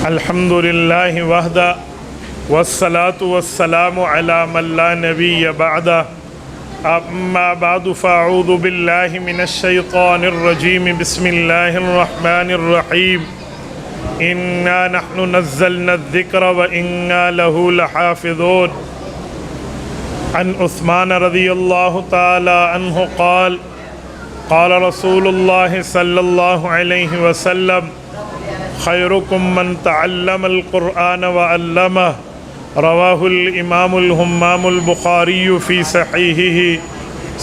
الحمد للہ وحدہ والصلاة والسلام علی من لا نبی بعدہ اما بعد فاعوذ باللہ من الشیطان الرجیم بسم اللہ الرحمن الرحیم انا نحن نزلنا الذکر وانا له لحافظون عن عثمان رضی اللہ تعالی عنہ قال قال رسول اللہ صلی اللہ علیہ وسلم خیرکم من تعلم القرآن وعلمه رواہ الامام الہمام البخاری فی صحیحہ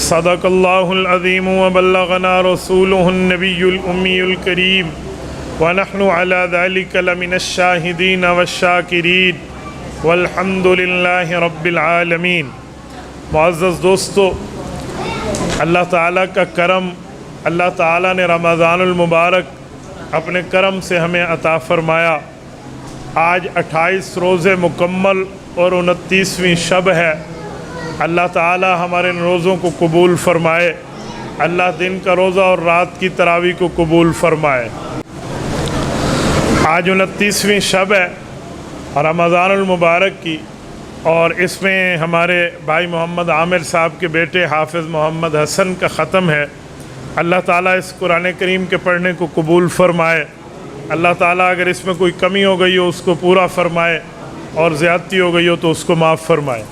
صدق اللہ العظیم وبلغنا رسولہ النبی الامی الکریم ونحن علی ذلک لمن الشاہدین والشاکرین والحمد للہ رب العالمین۔ معزز دوستو، اللہ تعالیٰ کا کرم، اللہ تعالیٰ نے رمضان المبارک اپنے کرم سے ہمیں عطا فرمایا۔ آج 28 روزے مکمل اور 29ویں شب ہے۔ اللہ تعالی ہمارے ان روزوں کو قبول فرمائے، اللہ دن کا روزہ اور رات کی تراویح کو قبول فرمائے۔ آج 29ویں شب ہے رمضان المبارک کی، اور اس میں ہمارے بھائی محمد عامر صاحب کے بیٹے حافظ محمد حسن کا ختم ہے۔ اللہ تعالیٰ اس قرآن کریم کے پڑھنے کو قبول فرمائے۔ اللہ تعالیٰ اگر اس میں کوئی کمی ہو گئی ہو اس کو پورا فرمائے، اور زیادتی ہو گئی ہو تو اس کو معاف فرمائے۔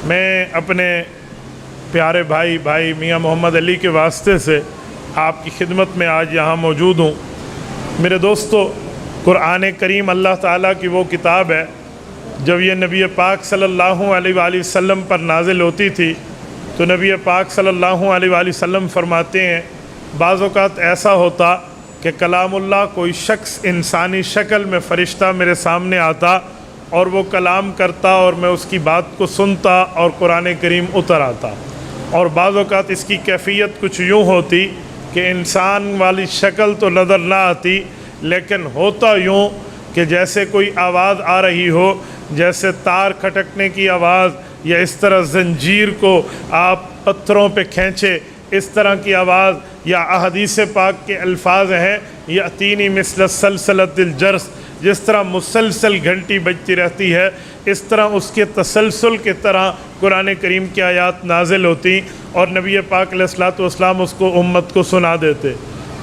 میں اپنے پیارے بھائی میاں محمد علی کے واسطے سے آپ کی خدمت میں آج یہاں موجود ہوں۔ میرے دوستو، قرآن کریم اللہ تعالیٰ کی وہ کتاب ہے، جب یہ نبی پاک صلی اللہ علیہ وآلہ وسلم پر نازل ہوتی تھی تو نبی پاک صلی اللہ علیہ وآلہ وسلم فرماتے ہیں بعض اوقات ایسا ہوتا کہ کلام اللہ کوئی شخص انسانی شکل میں فرشتہ میرے سامنے آتا اور وہ کلام کرتا اور میں اس کی بات کو سنتا اور قرآن کریم اتر آتا، اور بعض اوقات اس کی کیفیت کچھ یوں ہوتی کہ انسان والی شکل تو نظر نہ آتی، لیکن ہوتا یوں کہ جیسے کوئی آواز آ رہی ہو، جیسے تار کھٹکنے کی آواز، یا اس طرح زنجیر کو آپ پتھروں پہ کھینچے اس طرح کی آواز، یا احادیث پاک کے الفاظ ہیں یأتینی مثل سلسلۃ الجرس، جس طرح مسلسل گھنٹی بجتی رہتی ہے اس طرح اس کے تسلسل کی طرح قرآن کریم کی آیات نازل ہوتی، اور نبی پاک علیہ الصلوۃ والسلام اس کو امت کو سنا دیتے۔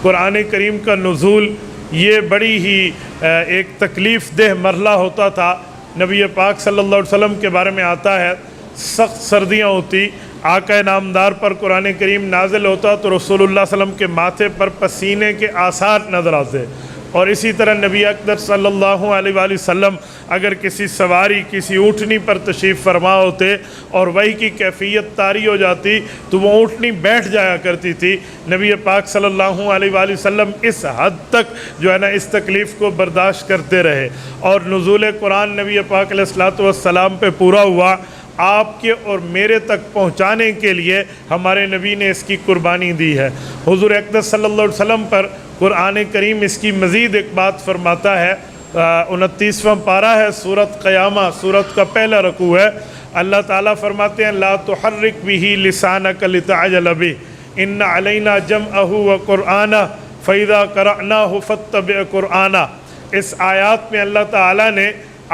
قرآن کریم کا نزول یہ بڑی ہی ایک تکلیف دہ مرحلہ ہوتا تھا۔ نبی پاک صلی اللہ علیہ وسلم کے بارے میں آتا ہے سخت سردیاں ہوتی، آقا نامدار پر قرآن کریم نازل ہوتا تو رسول اللہ صلی اللہ علیہ وسلم کے ماتھے پر پسینے کے آثار نظر آتے، اور اسی طرح نبی اکرم صلی اللہ علیہ وآلہ وسلم اگر کسی سواری کسی اونٹنی پر تشریف فرما ہوتے اور وہی کی کیفیت طاری ہو جاتی تو وہ اونٹنی بیٹھ جایا کرتی تھی۔ نبی پاک صلی اللہ علیہ وآلہ وسلم اس حد تک جو ہے نا اس تکلیف کو برداشت کرتے رہے، اور نزول قرآن نبی پاک علیہ الصلوۃ والسلام پہ پورا ہوا۔ آپ کے اور میرے تک پہنچانے کے لیے ہمارے نبی نے اس کی قربانی دی ہے۔ حضور اقدس صلی اللہ علیہ وسلم پر قرآن کریم اس کی مزید ایک بات فرماتا ہے۔ 29واں پارہ ہے سورۃ قیامہ، سورت کا پہلا رکوع ہے۔ اللہ تعالیٰ فرماتے ہیں لا تحرک بہ لسانک لتعجل بہ ان علینا جمعہ وقرآنہ فاذا قرأناہ فاتبع قرآنہ۔ اس آیات میں اللہ تعالیٰ نے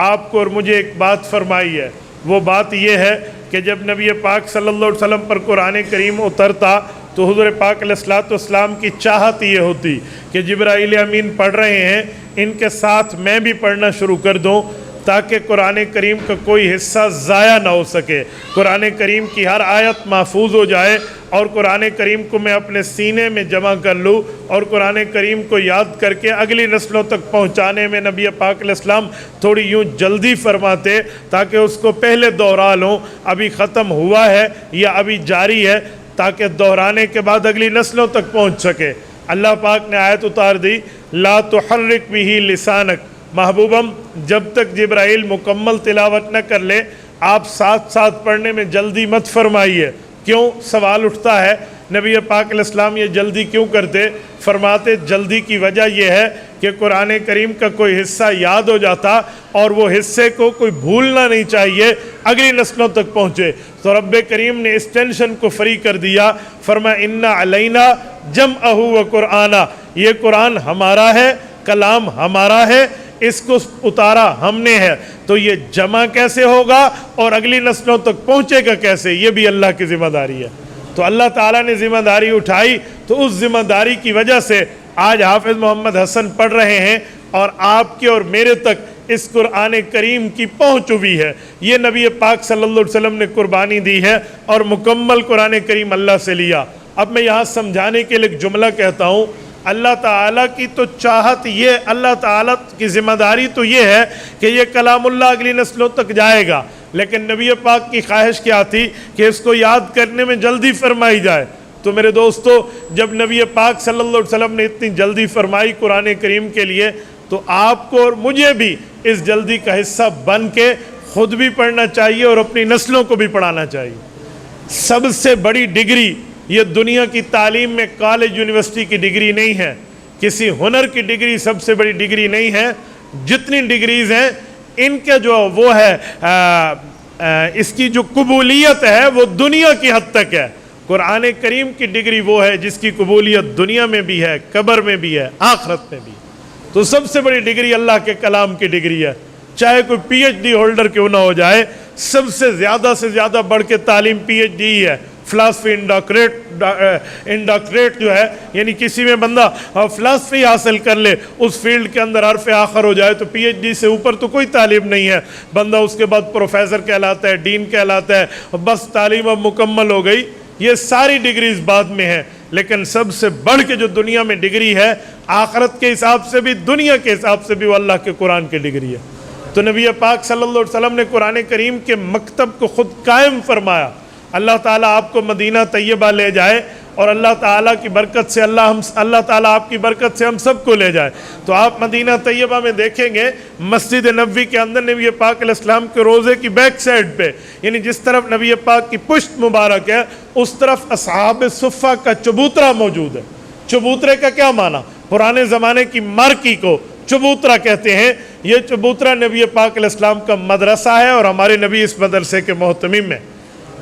آپ کو اور مجھے ایک بات فرمائی ہے، وہ بات یہ ہے کہ جب نبی پاک صلی اللہ علیہ وسلم پر قرآن کریم اترتا تو حضور پاک علیہ الصلوۃ والسلام کی چاہت یہ ہوتی کہ جبرائیل امین پڑھ رہے ہیں، ان کے ساتھ میں بھی پڑھنا شروع کر دوں تاکہ قرآن کریم کا کوئی حصہ ضائع نہ ہو سکے، قرآن کریم کی ہر آیت محفوظ ہو جائے، اور قرآن کریم کو میں اپنے سینے میں جمع کر لوں، اور قرآن کریم کو یاد کر کے اگلی نسلوں تک پہنچانے میں نبی پاک علیہ السلام تھوڑی یوں جلدی فرماتے تاکہ اس کو پہلے دوہرا لوں، ابھی ختم ہوا ہے یا ابھی جاری ہے، تاکہ دہرانے کے بعد اگلی نسلوں تک پہنچ سکے۔ اللہ پاک نے آیت اتار دی لا تحرک بہ لسانک، محبوبم جب تک جبرائیل مکمل تلاوت نہ کر لے آپ ساتھ ساتھ پڑھنے میں جلدی مت فرمائیے۔ کیوں؟ سوال اٹھتا ہے نبی پاک علیہ السلام یہ جلدی کیوں کرتے؟ فرماتے جلدی کی وجہ یہ ہے کہ قرآن کریم کا کوئی حصہ یاد ہو جاتا اور وہ حصے کو کوئی بھولنا نہیں چاہیے، اگلی نسلوں تک پہنچے۔ تو رب کریم نے اس ٹینشن کو فری کر دیا، فرمایا اِنَّ عَلَيْنَا جَمْعَهُ وَقُرْآنَ، یہ قرآن ہمارا ہے، کلام ہمارا ہے، اس کو اتارا ہم نے ہے، تو یہ جمع کیسے ہوگا اور اگلی نسلوں تک پہنچے گا کیسے، یہ بھی اللہ کی ذمہ داری ہے۔ تو اللہ تعالیٰ نے ذمہ داری اٹھائی، تو اس ذمہ داری کی وجہ سے آج حافظ محمد حسن پڑھ رہے ہیں اور آپ کے اور میرے تک اس قرآن کریم کی پہنچ ہوئی ہے۔ یہ نبی پاک صلی اللہ علیہ وسلم نے قربانی دی ہے اور مکمل قرآن کریم اللہ سے لیا۔ اب میں یہاں سمجھانے کے لیے ایک جملہ کہتا ہوں، اللہ تعالیٰ کی تو چاہت یہ، اللہ تعالیٰ کی ذمہ داری تو یہ ہے کہ یہ کلام اللہ اگلی نسلوں تک جائے گا، لیکن نبی پاک کی خواہش کیا تھی کہ اس کو یاد کرنے میں جلدی فرمائی جائے۔ تو میرے دوستو، جب نبی پاک صلی اللہ علیہ وسلم نے اتنی جلدی فرمائی قرآن کریم کے لیے، تو آپ کو اور مجھے بھی اس جلدی کا حصہ بن کے خود بھی پڑھنا چاہیے اور اپنی نسلوں کو بھی پڑھانا چاہیے۔ سب سے بڑی ڈگری یہ دنیا کی تعلیم میں کالج یونیورسٹی کی ڈگری نہیں ہے، کسی ہنر کی ڈگری سب سے بڑی ڈگری نہیں ہے۔ جتنی ڈگریز ہیں ان کے جو وہ ہے اس کی جو قبولیت ہے وہ دنیا کی حد تک ہے۔ قرآن کریم کی ڈگری وہ ہے جس کی قبولیت دنیا میں بھی ہے، قبر میں بھی ہے، آخرت میں بھی۔ تو سب سے بڑی ڈگری اللہ کے کلام کی ڈگری ہے، چاہے کوئی پی ایچ ڈی ہولڈر کیوں نہ ہو جائے، سب سے زیادہ بڑھ کے تعلیم پی ایچ ڈی ہی ہے۔ فلاسفی انڈاکٹریٹ جو ہے، یعنی کسی میں بندہ فلاسفی حاصل کر لے، اس فیلڈ کے اندر حرف آخر ہو جائے، تو پی ایچ ڈی سے اوپر تو کوئی تعلیم نہیں ہے۔ بندہ اس کے بعد پروفیسر کہلاتا ہے، ڈین کہلاتا ہے، بس تعلیم اب مکمل ہو گئی۔ یہ ساری ڈگریز بعد میں ہیں، لیکن سب سے بڑھ کے جو دنیا میں ڈگری ہے، آخرت کے حساب سے بھی دنیا کے حساب سے بھی، وہ اللہ کے قرآن کی ڈگری ہے۔ تو نبی پاک صلی اللہ علیہ وسلم نے قرآن کریم کے مکتب کو خود قائم فرمایا۔ اللہ تعالیٰ آپ کو مدینہ طیبہ لے جائے اور اللہ تعالیٰ کی برکت سے اللہ تعالیٰ آپ کی برکت سے ہم سب کو لے جائے۔ تو آپ مدینہ طیبہ میں دیکھیں گے مسجد نبوی کے اندر نبی پاک علیہ السلام کے روزے کی بیک سائڈ پہ، یعنی جس طرف نبی پاک کی پشت مبارک ہے، اس طرف اصحاب صفہ کا چبوترا موجود ہے۔ چبوترے کا کیا معنی؟ پرانے زمانے کی مارکی کو چبوترا کہتے ہیں۔ یہ چبوترا نبی پاک علیہ السلام کا مدرسہ ہے اور ہمارے نبی اس مدرسے کے محتمم ہیں۔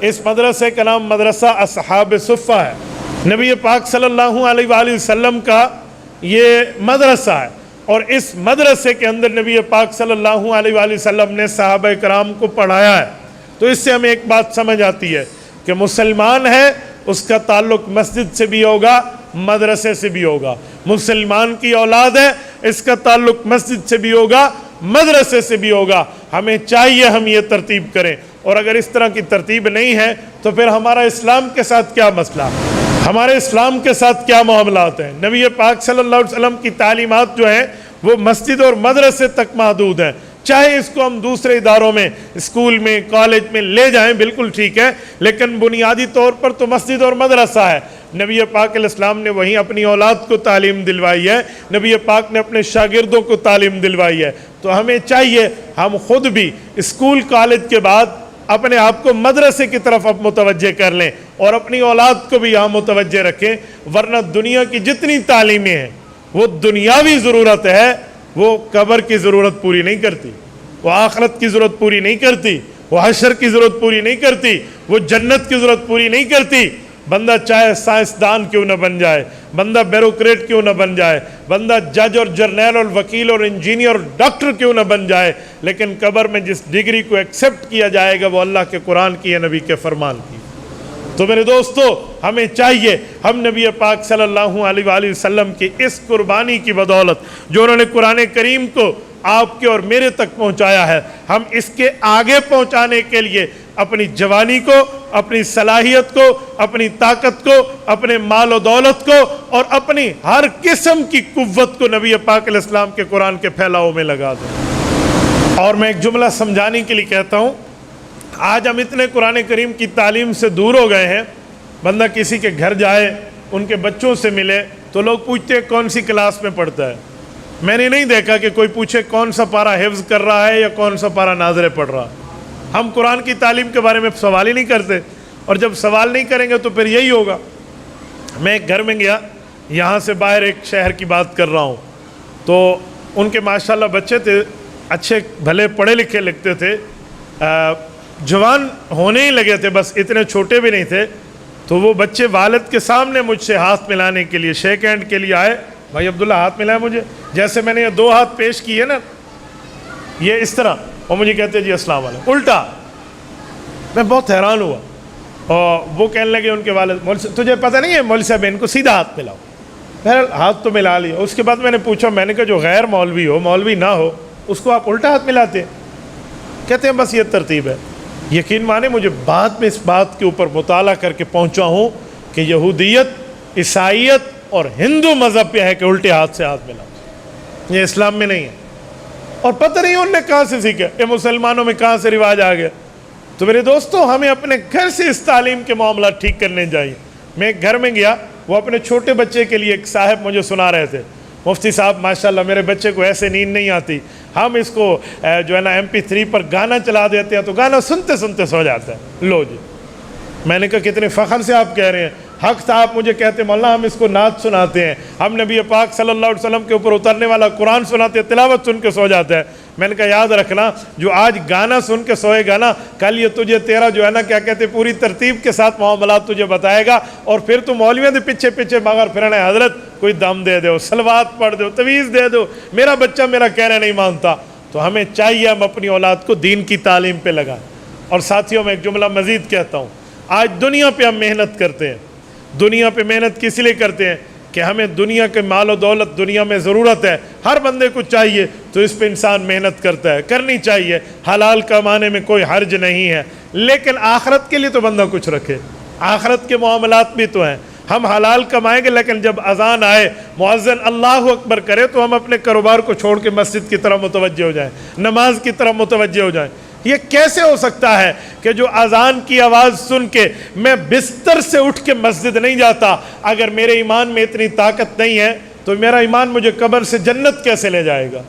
اس مدرسے کا نام مدرسہ اصحاب صفہ ہے۔ نبی پاک صلی اللہ علیہ وآلہ وسلم کا یہ مدرسہ ہے، اور اس مدرسے کے اندر نبی پاک صلی اللہ علیہ وآلہ وسلم نے صحابہ کرام کو پڑھایا ہے۔ تو اس سے ہمیں ایک بات سمجھ آتی ہے کہ مسلمان ہے، اس کا تعلق مسجد سے بھی ہوگا، مدرسے سے بھی ہوگا۔ مسلمان کی اولاد ہے، اس کا تعلق مسجد سے بھی ہوگا، مدرسے سے بھی ہوگا۔ ہمیں چاہیے ہم یہ ترتیب کریں، اور اگر اس طرح کی ترتیب نہیں ہے تو پھر ہمارا اسلام کے ساتھ کیا مسئلہ، ہمارے اسلام کے ساتھ کیا معاملات ہیں۔ نبی پاک صلی اللہ علیہ وسلم کی تعلیمات جو ہیں وہ مسجد اور مدرسے تک محدود ہیں۔ چاہے اس کو ہم دوسرے اداروں میں، اسکول میں، کالج میں لے جائیں، بالکل ٹھیک ہے، لیکن بنیادی طور پر تو مسجد اور مدرسہ ہے۔ نبی پاک علیہ السلام نے وہیں اپنی اولاد کو تعلیم دلوائی ہے، نبی پاک نے اپنے شاگردوں کو تعلیم دلوائی ہے۔ تو ہمیں چاہیے ہم خود بھی اسکول کالج کے بعد اپنے آپ کو مدرسے کی طرف اب متوجہ کر لیں اور اپنی اولاد کو بھی یہاں متوجہ رکھیں، ورنہ دنیا کی جتنی تعلیمیں ہیں وہ دنیاوی ضرورت ہے، وہ قبر کی ضرورت پوری نہیں کرتی، وہ آخرت کی ضرورت پوری نہیں کرتی، وہ حشر کی ضرورت پوری نہیں کرتی، وہ جنت کی ضرورت پوری نہیں کرتی۔ بندہ چاہے سائنسدان کیوں نہ بن جائے، بندہ بیوروکریٹ کیوں نہ بن جائے، بندہ جج اور جرنیل اور وکیل اور انجینئر اور ڈاکٹر کیوں نہ بن جائے، لیکن قبر میں جس ڈگری کو ایکسیپٹ کیا جائے گا وہ اللہ کے قرآن کی ہے، نبی کے فرمان کی۔ تو میرے دوستو، ہمیں چاہیے ہم نبی پاک صلی اللہ علیہ وآلہ وسلم کی اس قربانی کی بدولت جو انہوں نے قرآن کریم کو آپ کے اور میرے تک پہنچایا ہے، ہم اس کے آگے پہنچانے کے لیے اپنی جوانی کو، اپنی صلاحیت کو، اپنی طاقت کو، اپنے مال و دولت کو اور اپنی ہر قسم کی قوت کو نبی پاک علیہ السلام کے قرآن کے پھیلاؤ میں لگا دیں۔ اور میں ایک جملہ سمجھانے کے لیے کہتا ہوں، آج ہم اتنے قرآن کریم کی تعلیم سے دور ہو گئے ہیں، بندہ کسی کے گھر جائے، ان کے بچوں سے ملے تو لوگ پوچھتے ہیں کون سی کلاس میں پڑھتا ہے۔ میں نے نہیں دیکھا کہ کوئی پوچھے کون سا پارہ حفظ کر رہا ہے یا کون سا پارہ ناظرے پڑھ رہا ہے۔ ہم قرآن کی تعلیم کے بارے میں سوال ہی نہیں کرتے، اور جب سوال نہیں کریں گے تو پھر یہی ہوگا۔ میں ایک گھر میں گیا، یہاں سے باہر ایک شہر کی بات کر رہا ہوں، تو ان کے ماشاءاللہ بچے تھے، اچھے بھلے پڑھے لکھے لگتے تھے، جوان ہونے ہی لگے تھے، بس اتنے چھوٹے بھی نہیں تھے۔ تو وہ بچے والد کے سامنے مجھ سے ہاتھ ملانے کے لیے، شیک ہینڈ کے لیے آئے۔ بھائی عبداللہ ہاتھ ملائے مجھے، جیسے میں نے یہ 2 ہاتھ پیش کیے نا، یہ اس طرح، اور مجھے کہتے جی السلام علیکم، الٹا۔ میں بہت حیران ہوا، اور وہ کہنے لگے ان کے والد، مولوی صاحب تجھے پتہ نہیں ہے مولوی صاحب ان کو سیدھا ہاتھ ملاؤ۔ بہرحال ہاتھ تو ملا لیا۔ اس کے بعد میں نے پوچھا، میں نے کہا جو غیر مولوی ہو، مولوی نہ ہو، اس کو آپ الٹا ہاتھ ملاتے ہیں؟ کہتے ہیں بس یہ ترتیب ہے۔ یقین مانے مجھے بعد میں اس بات کے اوپر مطالعہ کر کے پہنچا ہوں کہ یہودیت، عیسائیت اور ہندو مذہب پہ ہے کہ الٹے ہاتھ سے ہاتھ ملاؤ، یہ اسلام میں نہیں ہے۔ اور پتہ نہیں انہوں نے کہاں سے سیکھا، یہ مسلمانوں میں کہاں سے رواج آ گیا۔ تو میرے دوستوں، ہمیں اپنے گھر سے اس تعلیم کے معاملات ٹھیک کرنے چاہیے۔ میں ایک گھر میں گیا، وہ اپنے چھوٹے بچے کے لیے ایک صاحب مجھے سنا رہے تھے، مفتی صاحب ماشاءاللہ میرے بچے کو ایسے نیند نہیں آتی، ہم اس کو جو ہے نا MP3 پر گانا چلا دیتے ہیں تو گانا سنتے سنتے سو جاتا ہے۔ لو جی، میں نے کہا کتنے فخر سے آپ کہہ رہے ہیں، حق تھا آپ مجھے کہتے مولانا ہم اس کو نعت سناتے ہیں، ہم نبی پاک صلی اللہ علیہ وسلم کے اوپر اترنے والا قرآن سناتے ہیں، تلاوت سن کے سو جاتا ہے۔ میں نے کہا یاد رکھنا، جو آج گانا سن کے سوئے گا نا، کل یہ تجھے تیرا جو ہے نا کیا کہتے پوری ترتیب کے ساتھ معاملات تجھے بتائے گا، اور پھر تو مولویوں دے پیچھے پیچھے مگر پھرنا ہے، حضرت کوئی دم دے دو، سلوات پڑھ دو، تویز دے دو، میرا بچہ میرا کہنا نہیں مانتا۔ تو ہمیں چاہیے ہم اپنی اولاد کو دین کی تعلیم پہ لگائیں۔ اور ساتھیوں میں ایک جملہ مزید کہتا ہوں، آج دنیا پہ ہم محنت کرتے ہیں، دنیا پہ محنت کس لیے کرتے ہیں کہ ہمیں دنیا کے مال و دولت دنیا میں ضرورت ہے، ہر بندے کو چاہیے، تو اس پہ انسان محنت کرتا ہے، کرنی چاہیے، حلال کمانے میں کوئی حرج نہیں ہے، لیکن آخرت کے لیے تو بندہ کچھ رکھے، آخرت کے معاملات بھی تو ہیں۔ ہم حلال کمائیں گے، لیکن جب اذان آئے، مؤذن اللہ اکبر کرے، تو ہم اپنے کاروبار کو چھوڑ کے مسجد کی طرف متوجہ ہو جائیں، نماز کی طرف متوجہ ہو جائیں۔ یہ کیسے ہو سکتا ہے کہ جو اذان کی آواز سن کے میں بستر سے اٹھ کے مسجد نہیں جاتا؟ اگر میرے ایمان میں اتنی طاقت نہیں ہے تو میرا ایمان مجھے قبر سے جنت کیسے لے جائے گا؟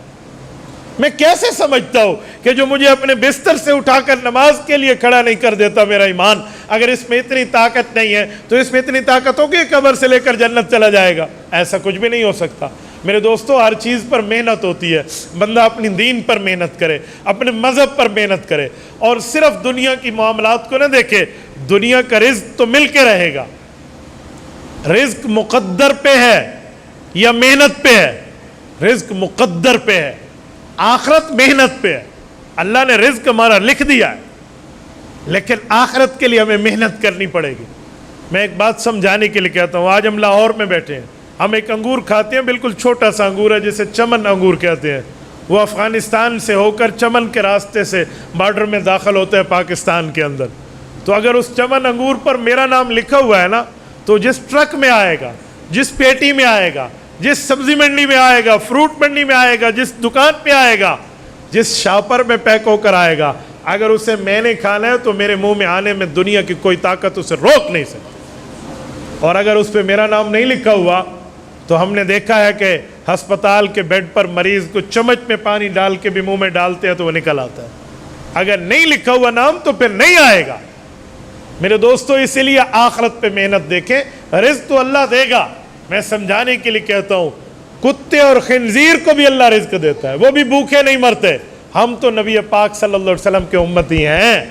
میں کیسے سمجھتا ہوں کہ جو مجھے اپنے بستر سے اٹھا کر نماز کے لیے کھڑا نہیں کر دیتا میرا ایمان، اگر اس میں اتنی طاقت نہیں ہے تو اس میں اتنی طاقت ہوگی قبر سے لے کر جنت چلا جائے گا؟ ایسا کچھ بھی نہیں ہو سکتا۔ میرے دوستو، ہر چیز پر محنت ہوتی ہے، بندہ اپنی دین پر محنت کرے، اپنے مذہب پر محنت کرے، اور صرف دنیا کی معاملات کو نہ دیکھے۔ دنیا کا رزق تو مل کے رہے گا، رزق مقدر پہ ہے یا محنت پہ ہے؟ رزق مقدر پہ ہے، آخرت محنت پہ ہے۔ اللہ نے رزق ہمارا لکھ دیا ہے، لیکن آخرت کے لیے ہمیں محنت کرنی پڑے گی۔ میں ایک بات سمجھانے کے لیے کہتا ہوں، آج ہم لاہور میں بیٹھے ہیں، ہم ایک انگور کھاتے ہیں، بالکل چھوٹا سا انگور ہے جسے چمن انگور کہتے ہیں، وہ افغانستان سے ہو کر چمن کے راستے سے بارڈر میں داخل ہوتا ہے پاکستان کے اندر۔ تو اگر اس چمن انگور پر میرا نام لکھا ہوا ہے نا، تو جس ٹرک میں آئے گا، جس پیٹی میں آئے گا، جس سبزی منڈی میں آئے گا، فروٹ منڈی میں آئے گا، جس دکان پہ آئے گا، جس شاپر میں پیک ہو کر آئے گا، اگر اسے میں نے کھانا ہے تو میرے منہ میں آنے میں دنیا کی کوئی طاقت اسے روک نہیں سکتی۔ اور اگر اس پہ میرا نام نہیں لکھا ہوا تو ہم نے دیکھا ہے کہ ہسپتال کے بیڈ پر مریض کو چمچ میں پانی ڈال کے بھی منہ میں ڈالتے ہیں تو وہ نکل آتا ہے۔ اگر نہیں لکھا ہوا نام تو پھر نہیں آئے گا۔ میرے دوستو، اسی لیے آخرت پہ محنت دیکھیں، رزق تو اللہ دے گا۔ میں سمجھانے کے لیے کہتا ہوں، کتے اور خنزیر کو بھی اللہ رزق دیتا ہے، وہ بھی بھوکے نہیں مرتے۔ ہم تو نبی پاک صلی اللہ علیہ وسلم کے امتی ہیں۔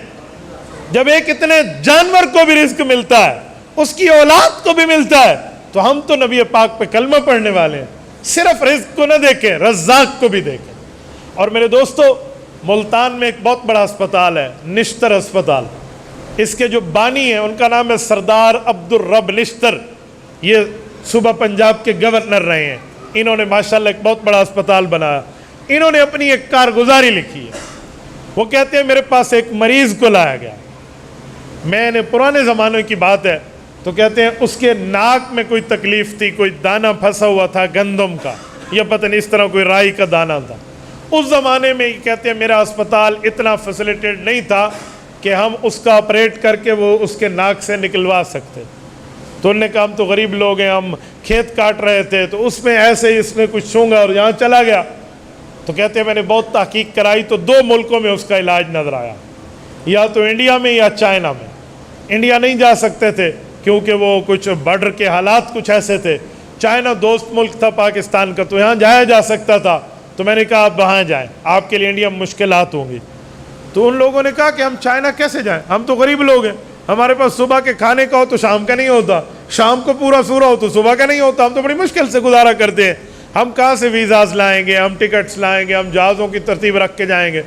جب ایک اتنے جانور کو بھی رزق ملتا ہے، اس کی اولاد کو بھی ملتا ہے، تو ہم تو نبی پاک پہ کلمہ پڑھنے والے ہیں۔ صرف رزق کو نہ دیکھیں، رزاق کو بھی دیکھیں۔ اور میرے دوستو، ملتان میں ایک بہت بڑا ہسپتال ہے، نشتر ہسپتال۔ اس کے جو بانی ہیں ان کا نام ہے سردار عبدالرب نشتر، یہ صوبہ پنجاب کے گورنر رہے ہیں۔ انہوں نے ماشاءاللہ ایک بہت بڑا ہسپتال بنایا۔ انہوں نے اپنی ایک کارگزاری لکھی ہے، وہ کہتے ہیں میرے پاس ایک مریض کو لایا گیا، میں نے پرانے زمانے کی بات ہے، تو کہتے ہیں اس کے ناک میں کوئی تکلیف تھی، کوئی دانہ پھنسا ہوا تھا گندم کا، یا پتہ نہیں اس طرح کوئی رائی کا دانہ تھا۔ اس زمانے میں کہتے ہیں میرا اسپتال اتنا فیسیلیٹیڈ نہیں تھا کہ ہم اس کا آپریٹ کر کے وہ اس کے ناک سے نکلوا سکتے۔ تو انہوں نے کہا ہم تو غریب لوگ ہیں، ہم کھیت کاٹ رہے تھے، تو اس میں ایسے ہی اس نے کچھ چھونگا اور یہاں چلا گیا۔ تو کہتے ہیں میں نے بہت تحقیق کرائی تو 2 ملکوں میں اس کا علاج نظر آیا، یا تو انڈیا میں یا چائنا میں۔ انڈیا نہیں جا سکتے تھے کیونکہ وہ کچھ بارڈر کے حالات کچھ ایسے تھے، چائنا دوست ملک تھا پاکستان کا، تو یہاں جایا جا سکتا تھا۔ تو میں نے کہا آپ وہاں جائیں، آپ کے لیے انڈیا میں مشکلات ہوں گی۔ تو ان لوگوں نے کہا کہ ہم چائنا کیسے جائیں، ہم تو غریب لوگ ہیں، ہمارے پاس صبح کے کھانے کا ہو تو شام کا نہیں ہوتا، شام کو پورا سورا ہو تو صبح کا نہیں ہوتا، ہم تو بڑی مشکل سے گزارا کرتے ہیں۔ ہم کہاں سے ویزاز لائیں گے، ہم ٹکٹس لائیں گے، ہم جہازوں کی ترتیب رکھ کے جائیں گے؟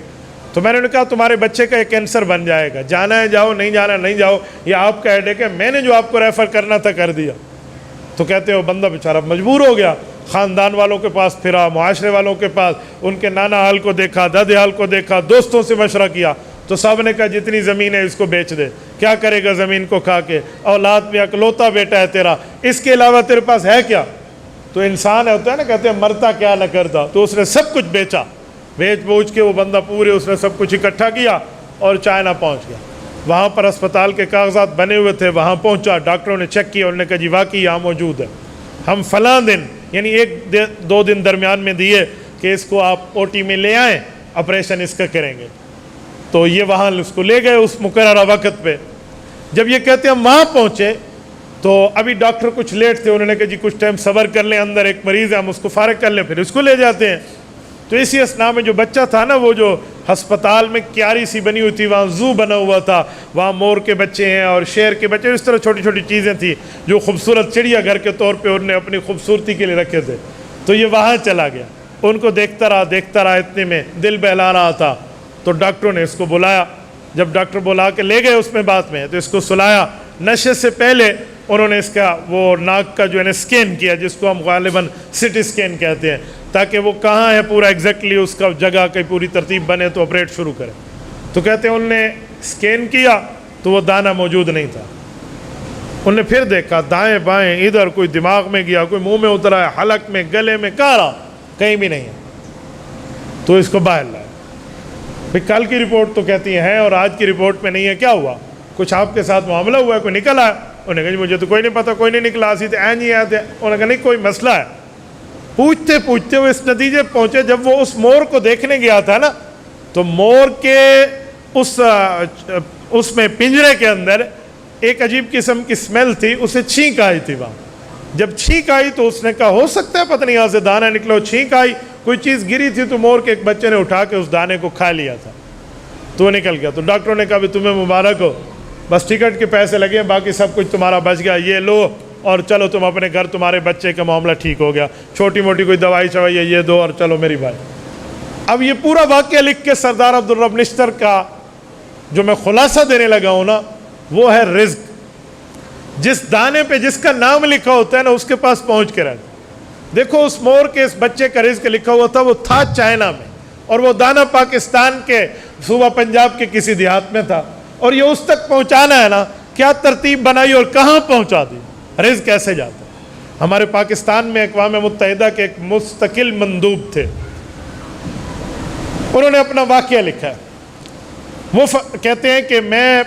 تو میں نے کہا تمہارے بچے کا ایک کینسر بن جائے گا، جانا ہے جاؤ، نہیں جانا نہیں جاؤ، یہ آپ کا ہیڈیک ہے، میں نے جو آپ کو ریفر کرنا تھا کر دیا۔ تو کہتے ہو بندہ بیچارہ مجبور ہو گیا، خاندان والوں کے پاس پھرا، معاشرے والوں کے پاس، ان کے نانا حال کو دیکھا، دادے حال کو دیکھا، دوستوں سے مشورہ کیا، تو سب نے کہا جتنی زمین ہے اس کو بیچ دے، کیا کرے گا زمین کو کھا کے، اولاد میں اکلوتا بیٹا ہے تیرا، اس کے علاوہ تیرے پاس ہے کیا؟ تو انسان ہوتا ہے نا، کہتے ہیں مرتا کیا نہ کرتا، تو اس نے سب کچھ بیچا، بیچ بوچھ کے وہ بندہ پورے اس نے سب کچھ اکٹھا کیا اور چائنا پہنچ گیا۔ وہاں پر اسپتال کے کاغذات بنے ہوئے تھے، وہاں پہنچا، ڈاکٹروں نے چیک کیا، انہوں نے کہا جی واقعی یہاں موجود ہے، ہم فلاں دن یعنی 1-2 دن درمیان میں دیے کہ اس کو آپ او ٹی میں لے آئیں، آپریشن اس کا کریں گے۔ تو یہ وہاں اس کو لے گئے اس مقررہ وقت پہ۔ جب یہ کہتے ہیں ہم وہاں پہنچے تو ابھی ڈاکٹر کچھ لیٹ تھے، انہوں نے کہا جی کچھ ٹائم صبر کر لیں، اندر ایک مریض ہے ہم اس کو فارغ کر لیں پھر اس کو لے جاتے ہیں۔ تو اسی اسنا میں جو بچہ تھا نا، وہ جو ہسپتال میں کیاری سی بنی ہوئی تھی، وہاں زو بنا ہوا تھا، وہاں مور کے بچے ہیں اور شیر کے بچے، اس طرح چھوٹی چھوٹی چیزیں تھیں جو خوبصورت چڑیا گھر کے طور پہ انہوں نے اپنی خوبصورتی کے لیے رکھے تھے۔ تو یہ وہاں چلا گیا، ان کو دیکھتا رہا، اتنے میں دل بہلا رہا تھا۔ تو ڈاکٹروں نے اس کو بلایا، جب ڈاکٹر بلا کے لے گئے اس میں بات میں، تو اس کو سلایا۔ نشے سے پہلے انہوں نے اس کا وہ ناک کا جو ہے نا اسکین کیا، جس کو ہم غالباً سٹی اسکین کہتے ہیں، تاکہ وہ کہاں ہے پورا ایگزیکٹلی اس کا جگہ کی پوری ترتیب بنے تو آپریٹ شروع کرے۔ تو کہتے ہیں انہوں نے اسکین کیا تو وہ دانہ موجود نہیں تھا۔ انہوں نے پھر دیکھا دائیں بائیں، ادھر کوئی دماغ میں گیا، کوئی منہ میں اترا ہے، حلق میں، گلے میں، کہاں رہا، کہیں بھی نہیں ہے۔ تو اس کو باہر لایا۔ پھر کل کی رپورٹ تو کہتی ہے اور آج کی رپورٹ میں نہیں ہے، کیا ہوا؟ کچھ آپ کے ساتھ معاملہ ہوا ہے، کوئی نکل آیا؟ انہوں نے کہا جی مجھے تو کوئی نہیں پتا، کوئی نہیں نکلا، اسی تو این ہی آتے۔ انہوں نے کہا نہیں کوئی مسئلہ ہے۔ پوچھتے پوچھتے وہ اس نتیجے پہنچے، جب وہ اس مور کو دیکھنے گیا تھا نا، تو مور کے اس میں پنجرے کے اندر ایک عجیب قسم کی سمیل تھی، اسے چھینک آئی تھی وہاں۔ جب چھینک آئی تو اس نے کہا ہو سکتا ہے پتہ نہیں یہاں سے دانہ نکلو، چھینک آئی، کوئی چیز گری تھی تو مور کے ایک بچے نے اٹھا کے اس دانے کو کھا لیا تھا، تو وہ نکل گیا۔ تو ڈاکٹروں نے کہا بھی تمہیں مبارک ہو، بس ٹکٹ کے پیسے لگے ہیں، باقی سب کچھ تمہارا بچ گیا، یہ لو اور چلو تم اپنے گھر، تمہارے بچے کا معاملہ ٹھیک ہو گیا، چھوٹی موٹی کوئی دوائی شوائی ہے یہ دو اور چلو میری بھائی۔ اب یہ پورا واقعہ لکھ کے سردار عبدالرب نشتر کا جو میں خلاصہ دینے لگا ہوں نا، وہ ہے رزق۔ جس دانے پہ جس کا نام لکھا ہوتا ہے نا، اس کے پاس پہنچ کے رہتا۔ دیکھو اس مور کے اس بچے کا رزق لکھا ہوا تھا، وہ تھا چائنا میں، اور وہ دانہ پاکستان کے صوبہ پنجاب کے کسی دیہات میں تھا، اور یہ اس تک پہنچانا ہے نا، کیا ترتیب بنائی اور کہاں پہنچا دی، رزق کیسے جاتا ہے۔ ہمارے پاکستان میں اقوام متحدہ کے ایک مستقل مندوب تھے، انہوں نے اپنا واقعہ لکھا ہے۔ وہ کہتے ہیں کہ میں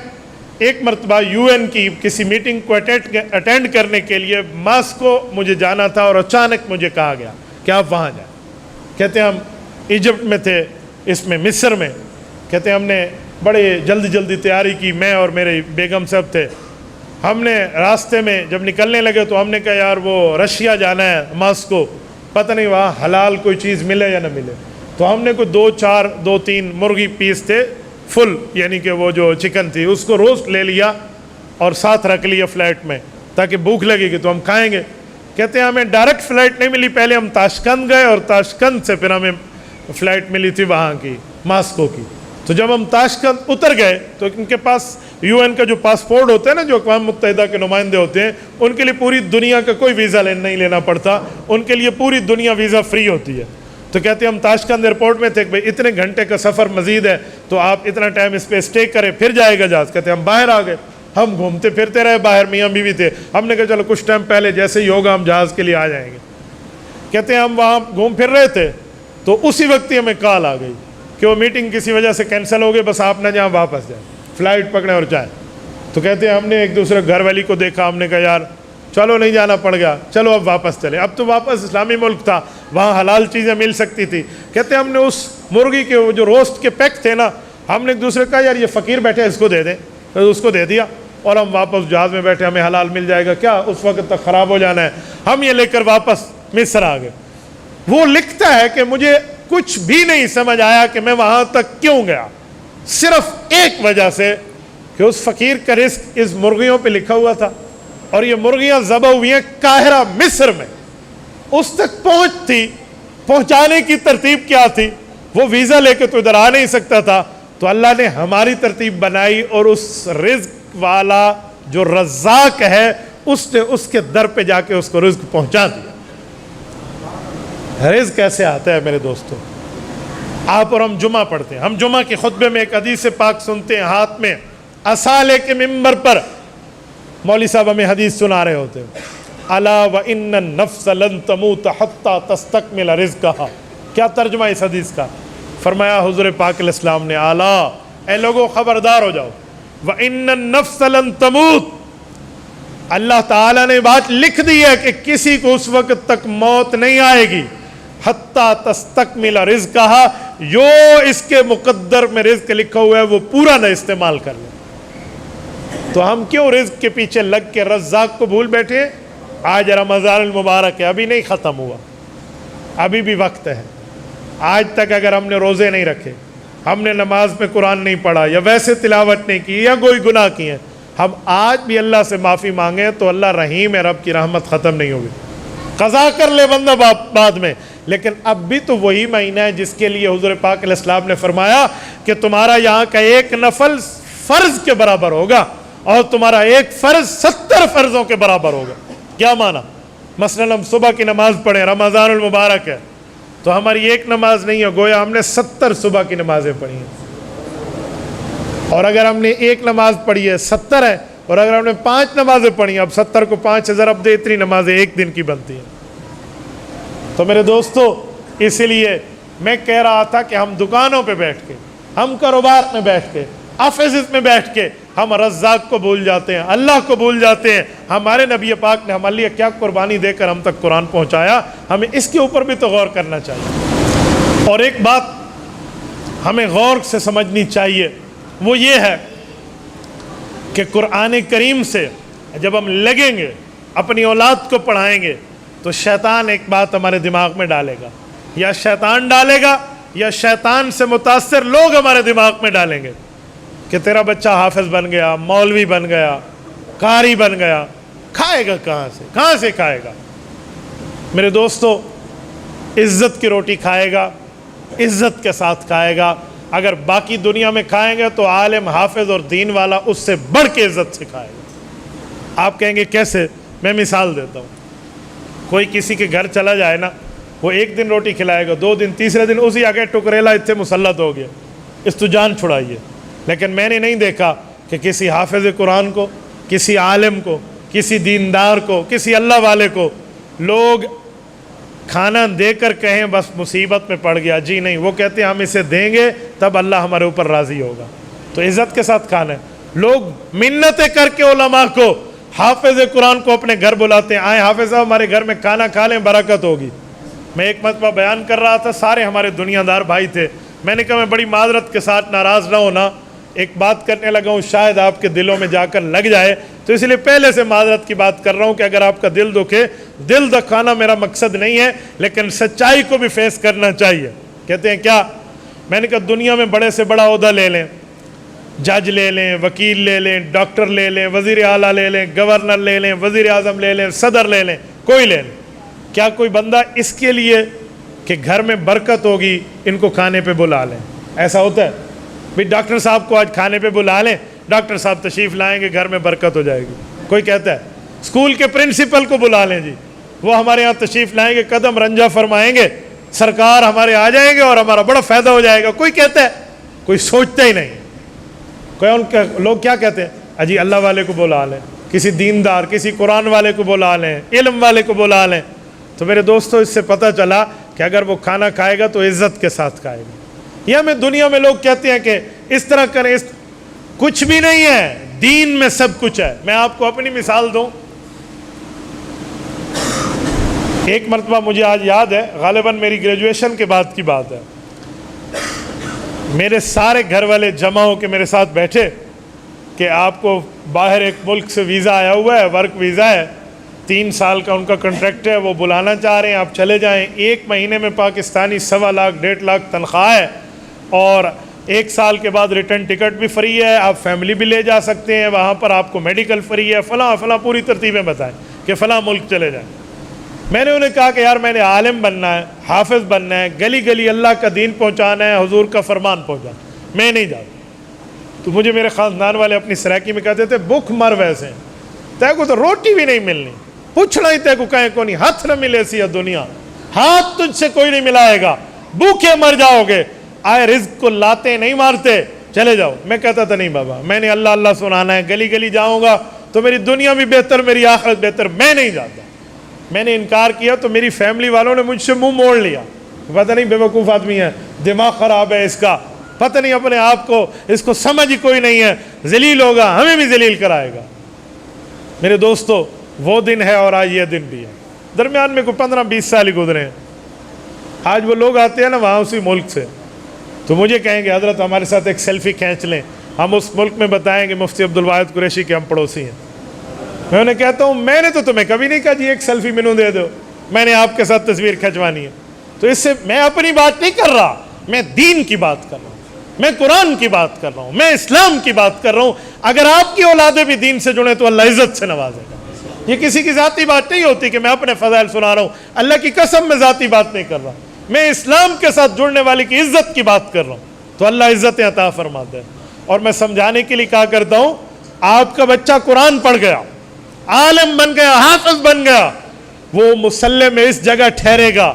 ایک مرتبہ یو این کی کسی میٹنگ کو اٹینڈ کرنے کے لیے ماسکو مجھے جانا تھا، اور اچانک مجھے کہا گیا کہ آپ وہاں جائیں۔ کہتے ہیں ہم ایجپٹ میں تھے، اس میں مصر میں، کہتے ہیں ہم نے بڑے جلدی تیاری کی، میں اور میرے بیگم صاحب تھے۔ ہم نے راستے میں جب نکلنے لگے تو ہم نے کہا یار وہ رشیا جانا ہے ماسکو، پتہ نہیں وہاں حلال کوئی چیز ملے یا نہ ملے۔ تو ہم نے کوئی 2-3 مرغی پیس تھے فل، یعنی کہ وہ جو چکن تھی اس کو روسٹ لے لیا اور ساتھ رکھ لیا فلائٹ میں، تاکہ بھوک لگے گی تو ہم کھائیں گے۔ کہتے ہیں ہمیں ڈائریکٹ فلائٹ نہیں ملی، پہلے ہم تاشکند گئے اور تاشکند سے پھر ہمیں فلائٹ ملی تھی وہاں کی ماسکو کی۔ تو جب ہم تاشکند اتر گئے تو ان کے پاس یو این کا جو پاسپورٹ ہوتا ہے نا، جو اقوام متحدہ کے نمائندے ہوتے ہیں، ان کے لیے پوری دنیا کا کوئی ویزا نہیں لینا پڑتا، ان کے لیے پوری دنیا ویزا فری ہوتی ہے۔ تو کہتے ہیں ہم تاشکند ایئرپورٹ میں تھے کہ بھائی اتنے گھنٹے کا سفر مزید ہے تو آپ اتنا ٹائم اس پہ اسٹے کریں پھر جائے گا جہاز۔ کہتے ہیں ہم باہر آ گئے، ہم گھومتے پھرتے رہے باہر، میاں بیوی تھے، ہم نے کہا چلو کچھ ٹائم پہلے جیسے ہی ہوگا ہم جہاز کے لیے آ جائیں گے۔ کہتے ہیں ہم وہاں گھوم پھر رہے تھے تو اسی وقت ہی ہمیں کال آ گئی کہ وہ میٹنگ کسی وجہ سے کینسل ہو گئی، بس آپ نہ جہاں واپس جائیں، فلائٹ پکڑیں اور جائیں۔ تو کہتے ہیں ہم نے ایک دوسرے گھر والی کو دیکھا، ہم نے کہا یار چلو نہیں جانا پڑ گیا، چلو اب واپس چلے۔ اب تو واپس اسلامی ملک تھا، وہاں حلال چیزیں مل سکتی تھی۔ کہتے ہیں ہم نے اس مرغی کے جو روسٹ کے پیک تھے نا، ہم نے ایک دوسرے کا یار یہ فقیر بیٹھے اس کو دے دیں، تو اس کو دے دیا، اور ہم واپس جہاز میں بیٹھے، ہمیں حلال مل جائے گا، کیا اس وقت تک خراب ہو جانا ہے۔ ہم یہ لے کر واپس مصر آ گئے۔ وہ لکھتا ہے کہ مجھے کچھ بھی نہیں سمجھ آیا کہ میں وہاں تک کیوں گیا، صرف ایک وجہ سے کہ اس فقیر کا رزق اس مرغیوں پہ لکھا ہوا تھا، اور یہ مرغیاں ذبح ہوئی ہیں قاہرہ مصر میں۔ اس تک پہنچ تھی، پہنچانے کی ترتیب کیا تھی؟ وہ ویزا لے کے تو ادھر آ نہیں سکتا تھا، تو اللہ نے ہماری ترتیب بنائی اور اس رزق والا جو رزاق ہے اس نے اس کے در پہ جا کے اس کو رزق پہنچا دیا۔ رزق کیسے آتا ہے میرے دوستو؟ آپ اور ہم جمعہ پڑھتے ہیں، ہم جمعہ کے خطبے میں ایک حدیث پاک سنتے ہیں، ہاتھ میں عصا لے کے ممبر پر مولوی صاحب ہمیں حدیث سنا رہے ہوتے ہیں، الا وان النفس لن تموت حتى تستكمل رزقها۔ کیا ترجمہ اس حدیث کا؟ فرمایا حضور پاک علیہ السلام نے، الا اے لوگوں خبردار ہو جاؤ، وان النفس لن تموت، اللہ تعالیٰ نے بات لکھ دی ہے کہ کسی کو اس وقت تک موت نہیں آئے گی، حتیٰ تستکمل رزقہا، جو اس کے مقدر میں رزق لکھا ہوا ہے وہ پورا نہ استعمال کر لے۔ تو ہم کیوں رزق کے پیچھے لگ کے رزاق کو بھول بیٹھے؟ آج رمضان المبارک ہے، ابھی نہیں ختم ہوا، ابھی بھی وقت ہے۔ آج تک اگر ہم نے روزے نہیں رکھے، ہم نے نماز میں قرآن نہیں پڑھا، یا ویسے تلاوت نہیں کی، یا کوئی گناہ کیے، ہم آج بھی اللہ سے معافی مانگیں تو اللہ رحیم ہے، رب کی رحمت ختم نہیں ہوگی، قضا کر لے بندہ بعد میں۔ لیکن اب بھی تو وہی مہینہ ہے جس کے لیے حضور پاک علیہ السلام نے فرمایا کہ تمہارا یہاں کا ایک نفل فرض کے برابر ہوگا اور تمہارا ایک فرض 70 فرضوں کے برابر ہوگا۔ کیا معنی؟ مثلا ہم صبح کی نماز پڑھیں، رمضان المبارک ہے، تو ہماری ایک نماز نہیں ہے، گویا ہم نے 70 صبح کی نمازیں پڑھی ہیں۔ اور اگر ہم نے ایک نماز پڑھی ہے 70 ہے، اور اگر ہم نے 5 نمازیں پڑھی ہیں، اب 70 کو 5 سے ضرب دے، اتنی نمازیں ایک دن کی بنتی ہیں۔ تو میرے دوستو، اسی لیے میں کہہ رہا تھا کہ ہم دکانوں پہ بیٹھ کے، ہم کاروبار میں بیٹھ کے، آفیسز میں بیٹھ کے ہم رزاق کو بھول جاتے ہیں، اللہ کو بھول جاتے ہیں۔ ہمارے نبی پاک نے ہمارے لیے کیا قربانی دے کر ہم تک قرآن پہنچایا، ہمیں اس کے اوپر بھی تو غور کرنا چاہیے۔ اور ایک بات ہمیں غور سے سمجھنی چاہیے، وہ یہ ہے کہ قرآن کریم سے جب ہم لگیں گے، اپنی اولاد کو پڑھائیں گے، تو شیطان ایک بات ہمارے دماغ میں ڈالے گا، یا شیطان ڈالے گا یا شیطان سے متاثر لوگ ہمارے دماغ میں ڈالیں گے کہ تیرا بچہ حافظ بن گیا، مولوی بن گیا، قاری بن گیا، کھائے گا کہاں سے کھائے گا؟ میرے دوستو، عزت کی روٹی کھائے گا، عزت کے ساتھ کھائے گا۔ اگر باقی دنیا میں کھائیں گے تو عالم، حافظ اور دین والا اس سے بڑھ کے عزت سے کھائے گا۔ آپ کہیں گے کیسے؟ میں مثال دیتا ہوں۔ کوئی کسی کے گھر چلا جائے نا، وہ ایک دن روٹی کھلائے گا، 2 دن، تیسرے دن اسی آگے ٹکریلا اتنے مسلط ہو گیا، اس تو جان چھڑائیے۔ لیکن میں نے نہیں دیکھا کہ کسی حافظ قرآن کو، کسی عالم کو، کسی دیندار کو، کسی اللہ والے کو لوگ کھانا دے کر کہیں بس مصیبت میں پڑ گیا، جی نہیں، وہ کہتے ہیں ہم اسے دیں گے تب اللہ ہمارے اوپر راضی ہوگا۔ تو عزت کے ساتھ کھانا ہے۔ لوگ منتیں کر کے علماء کو، حافظ قرآن کو اپنے گھر بلاتے ہیں، آئیں حافظ صاحب ہمارے گھر میں کھانا کھا لیں، برکت ہوگی۔ میں ایک مرتبہ بیان کر رہا تھا، سارے ہمارے دنیا دار بھائی تھے، میں نے کہا میں بڑی معذرت کے ساتھ، ناراض نہ ہونا، ایک بات کرنے لگا ہوں شاید آپ کے دلوں میں جا کر لگ جائے، تو اس لیے پہلے سے معذرت کی بات کر رہا ہوں کہ اگر آپ کا دل دکھے، دل دکھانا میرا مقصد نہیں ہے، لیکن سچائی کو بھی فیس کرنا چاہیے۔ کہتے ہیں کیا؟ میں نے کہا دنیا میں بڑے سے بڑا عہدہ لے لیں، جج لے لیں، وکیل لے لیں، ڈاکٹر لے لیں، وزیر اعلیٰ لے لیں، گورنر لے لیں، وزیر اعظم لے لیں، صدر لے لیں، کوئی لے لیں، کیا کوئی بندہ اس کے لیے کہ گھر میں برکت ہوگی ان کو کھانے پہ بلا لیں؟ ایسا ہوتا ہے؟ بھی ڈاکٹر صاحب کو آج کھانے پہ بلا لیں، ڈاکٹر صاحب تشریف لائیں گے، گھر میں برکت ہو جائے گی۔ کوئی کہتا ہے اسکول کے پرنسپل کو بلا لیں جی، وہ ہمارے ہاں تشریف لائیں گے، قدم رنجا فرمائیں گے، سرکار ہمارے آ جائیں گے اور ہمارا بڑا فائدہ ہو جائے گا۔ کوئی کہتا ہے؟ کوئی سوچتا ہی نہیں۔ کوئی ان کے لوگ کیا کہتے ہیں؟ اجی اللہ والے کو بلا لیں، کسی دیندار، کسی قرآن والے کو بلا لیں، علم والے کو بلا لیں۔ تو میرے دوستو، اس سے پتہ چلا کہ اگر وہ کھانا کھائے گا تو عزت کے ساتھ کھائے گا۔ یہ ہمیں دنیا میں لوگ کہتے ہیں کہ اس طرح کریں، کچھ بھی نہیں ہے، دین میں سب کچھ ہے۔ میں آپ کو اپنی مثال دوں، ایک مرتبہ مجھے آج یاد ہے، غالباً میری گریجویشن کے بعد کی بات ہے، میرے سارے گھر والے جمع ہو کے میرے ساتھ بیٹھے کہ آپ کو باہر ایک ملک سے ویزا آیا ہوا ہے، ورک ویزا ہے، 3 سال کا ان کا کنٹریکٹ ہے، وہ بلانا چاہ رہے ہیں، آپ چلے جائیں۔ 1 مہینے میں پاکستانی 1.25 لاکھ 1.5 لاکھ تنخواہ ہے، اور 1 سال کے بعد ریٹرن ٹکٹ بھی فری ہے، آپ فیملی بھی لے جا سکتے ہیں، وہاں پر آپ کو میڈیکل فری ہے، فلاں فلاں پوری ترتیبیں بتائیں کہ فلاں ملک چلے جائیں۔ میں نے انہیں کہا کہ یار میں نے عالم بننا ہے، حافظ بننا ہے، گلی گلی اللہ کا دین پہنچانا ہے، حضور کا فرمان پہنچانا، میں نہیں جاتا۔ تو مجھے میرے خاندان والے اپنی سرائکی میں کہتے تھے بھوک مر ویسے ہیں، تے کو تو روٹی بھی نہیں ملنی، پوچھنا ہی تے کو کہیں کو نہیں، ہاتھ نہ ملے سی دنیا، ہاتھ تجھ سے کوئی نہیں ملائے گا، بھوکے مر جاؤ گے، آئے رزق کو لاتے نہیں مارتے، چلے جاؤ۔ میں کہتا تھا نہیں بابا، میں نے اللہ اللہ سنانا ہے، گلی گلی جاؤں گا تو میری دنیا بھی بہتر، میری آخرت بہتر، میں نہیں جاتا۔ میں نے انکار کیا تو میری فیملی والوں نے مجھ سے منہ موڑ لیا، پتہ نہیں بے وقوف آدمی ہے، دماغ خراب ہے اس کا، پتہ نہیں اپنے آپ کو، اس کو سمجھ ہی کوئی نہیں ہے، ذلیل ہوگا، ہمیں بھی ذلیل کرائے گا۔ میرے دوستو، وہ دن ہے اور آج یہ دن بھی ہے، درمیان میں کوئی 15-20 سال ہی گزرے ہیں۔ آج وہ لوگ آتے ہیں نا وہاں اسی ملک سے، تو مجھے کہیں گے حضرت ہمارے ساتھ ایک سیلفی کھینچ لیں، ہم اس ملک میں بتائیں کہ مفتی عبدالواحد قریشی کے ہم پڑوسی ہیں۔ میں انہیں کہتا ہوں میں نے تو تمہیں کبھی نہیں کہا جی ایک سیلفی مینوں دے دو، میں نے آپ کے ساتھ تصویر کھنچوانی ہے۔ تو اس سے میں اپنی بات نہیں کر رہا، میں دین کی بات کر رہا ہوں، میں قرآن کی بات کر رہا ہوں، میں اسلام کی بات کر رہا ہوں۔ اگر آپ کی اولادیں بھی دین سے جڑیں تو اللہ عزت سے نوازے گا۔ یہ کسی کی ذاتی بات نہیں ہوتی کہ میں اپنے فضائل سنا رہا ہوں، اللہ کی قسم میں ذاتی بات نہیں کر رہا، میں اسلام کے ساتھ جڑنے والے کی عزت کی بات کر رہا ہوں، تو اللہ عزت عطا فرماتا ہے۔ اور میں سمجھانے کے لیے کہا کرتا ہوں، آپ کا بچہ قرآن پڑھ گیا، عالم بن گیا، حافظ بن گیا، وہ مصلی میں اس جگہ ٹھہرے گا،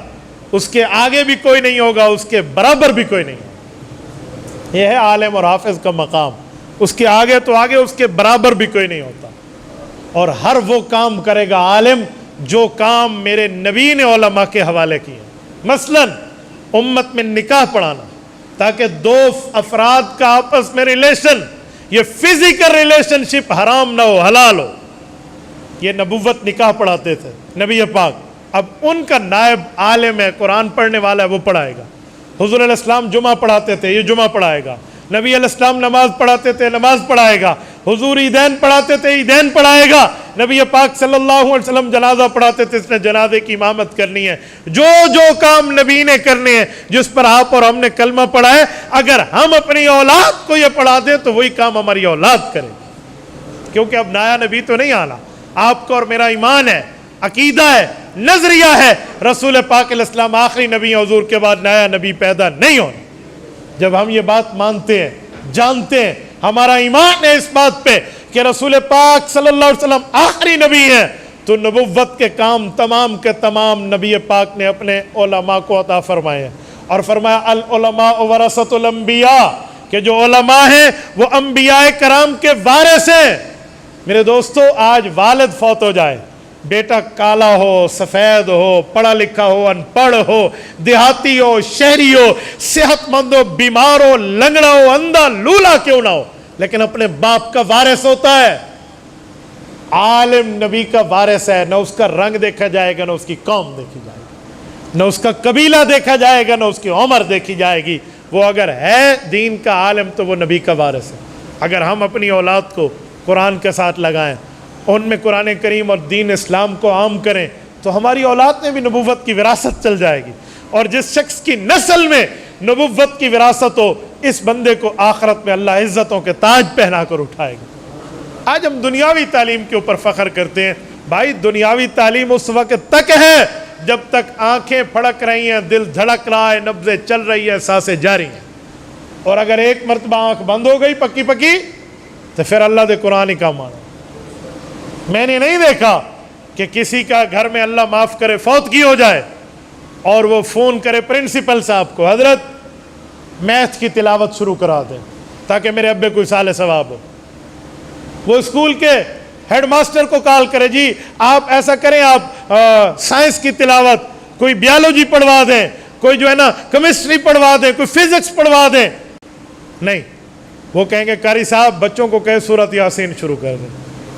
اس کے آگے بھی کوئی نہیں ہوگا، اس کے برابر بھی کوئی نہیں ہوگا۔ یہ ہے عالم اور حافظ کا مقام، اس کے آگے تو آگے، اس کے برابر بھی کوئی نہیں ہوتا۔ اور ہر وہ کام کرے گا عالم جو کام میرے نبی نے علماء کے حوالے کیے، مثلا امت میں نکاح پڑھانا تاکہ دو افراد کا آپس میں ریلیشن، یہ فزیکل ریلیشن شپ حرام نہ ہو، حلال ہو، یہ نبوت نکاح پڑھاتے تھے نبی پاک۔ اب ان کا نائب عالم ہے، قرآن پڑھنے والا ہے، وہ پڑھائے گا۔ حضور علیہ السلام جمعہ پڑھاتے تھے، یہ جمعہ پڑھائے گا۔ نبی علیہ السلام نماز پڑھاتے تھے، نماز پڑھائے گا۔ حضور عیدین پڑھاتے تھے، عیدین پڑھائے گا۔ نبی پاک صلی اللہ علیہ وسلم جنازہ پڑھاتے تھے، اس نے جنازے کی امامت کرنی ہے۔ جو جو کام نبی نے کرنے ہیں، جس پر آپ اور ہم نے کلمہ پڑھا ہے، اگر ہم اپنی اولاد کو یہ پڑھا دیں تو وہی کام ہماری اولاد کرے، کیونکہ اب نیا نبی تو نہیں آنا۔ آپ کا اور میرا ایمان ہے، عقیدہ ہے، نظریہ ہے، رسول پاک علیہ السلام آخری نبی ہیں، حضور کے بعد نیا نبی پیدا نہیں ہونا۔ جب ہم یہ بات مانتے ہیں، جانتے ہیں، ہمارا ایمان ہے اس بات پہ کہ رسول پاک صلی اللہ علیہ وسلم آخری نبی ہیں، تو نبوت کے کام تمام کے تمام نبی پاک نے اپنے علماء کو عطا فرمائے ہیں، اور فرمایا العلماء ورثۃ الانبیاء، کہ جو علماء ہیں وہ انبیاء کرام کے وارث ہیں۔ میرے دوستو، آج والد فوت ہو جائے، بیٹا کالا ہو، سفید ہو، پڑھا لکھا ہو، ان پڑھ ہو، دیہاتی ہو، شہری ہو، صحت مند ہو، بیمار ہو، لنگڑا ہو، اندھا لولا کیوں نہ ہو، لیکن اپنے باپ کا وارث ہوتا ہے۔ عالم نبی کا وارث ہے، نہ اس کا رنگ دیکھا جائے گا، نہ اس کی قوم دیکھی جائے گی، نہ اس کا قبیلہ دیکھا جائے گا، نہ اس کی عمر دیکھی جائے گی۔ وہ اگر ہے دین کا عالم تو وہ نبی کا وارث ہے۔ اگر ہم اپنی اولاد کو قرآن کے ساتھ لگائیں، ان میں قرآن کریم اور دین اسلام کو عام کریں، تو ہماری اولاد میں بھی نبوت کی وراثت چل جائے گی، اور جس شخص کی نسل میں نبوت کی وراثت ہو، اس بندے کو آخرت میں اللہ عزتوں کے تاج پہنا کر اٹھائے گا۔ آج ہم دنیاوی تعلیم کے اوپر فخر کرتے ہیں، بھائی دنیاوی تعلیم اس وقت تک ہے جب تک آنکھیں پھڑک رہی ہیں، دل دھڑک رہا ہے، نبضیں چل رہی ہے، سانسیں جاری ہیں، اور اگر ایک مرتبہ آنکھ بند ہو گئی پکی پکی تو پھر اللہ دے قرآن ہی کام آنا۔ میں نے نہیں دیکھا کہ کسی کا گھر میں اللہ معاف کرے فوتگی ہو جائے اور وہ فون کرے پرنسپل صاحب کو، حضرت میتھ کی تلاوت شروع کرا دیں تاکہ میرے ابے کو اصال ثواب ہو۔ وہ اسکول کے ہیڈ ماسٹر کو کال کرے، جی آپ ایسا کریں، آپ سائنس کی تلاوت، کوئی بیالوجی پڑھوا دیں، کوئی جو ہے نا کیمسٹری پڑھوا دیں، کوئی فزکس پڑھوا دیں۔ نہیں، وہ کہیں گے قاری صاحب بچوں کو کہے سورۃ یاسین شروع کر دیں،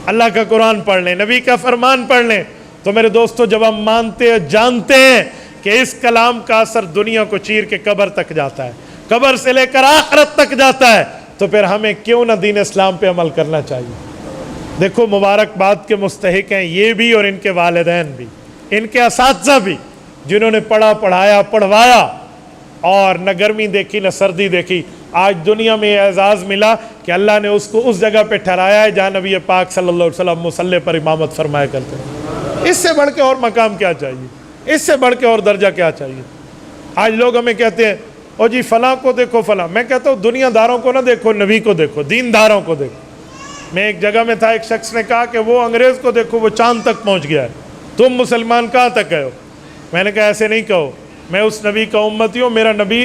اللہ کا قرآن پڑھ لیں، نبی کا فرمان پڑھ لیں۔ تو میرے دوستو، جب ہم مانتے ہیں، جانتے ہیں کہ اس کلام کا اثر دنیا کو چیر کے قبر تک جاتا ہے، قبر سے لے کر آخرت تک جاتا ہے، تو پھر ہمیں کیوں نہ دین اسلام پہ عمل کرنا چاہیے۔ دیکھو، مبارکباد کے مستحق ہیں یہ بھی اور ان کے والدین بھی، ان کے اساتذہ بھی، جنہوں نے پڑھا، پڑھایا، پڑھوایا، اور نہ گرمی دیکھی نہ سردی دیکھی۔ آج دنیا میں یہ اعزاز ملا کہ اللہ نے اس کو اس جگہ پہ ٹھہرایا ہے جہاں نبی پاک صلی اللہ علیہ وسلم مصلی پر امامت فرمایا کرتے ہیں۔ اس سے بڑھ کے اور مقام کیا چاہیے؟ اس سے بڑھ کے اور درجہ کیا چاہیے؟ آج لوگ ہمیں کہتے ہیں او جی فلاں کو دیکھو فلاں. میں کہتا ہوں دنیا داروں کو نہ دیکھو، نبی کو دیکھو، دین داروں کو دیکھو. میں ایک جگہ میں تھا، ایک شخص نے کہا کہ وہ انگریز کو دیکھو، وہ چاند تک پہنچ گیا ہے، تم مسلمان کہاں تک گئے ہو؟ میں نے کہا ایسے نہیں کہو، میں اس نبی کا امتی ہوں، میرا نبی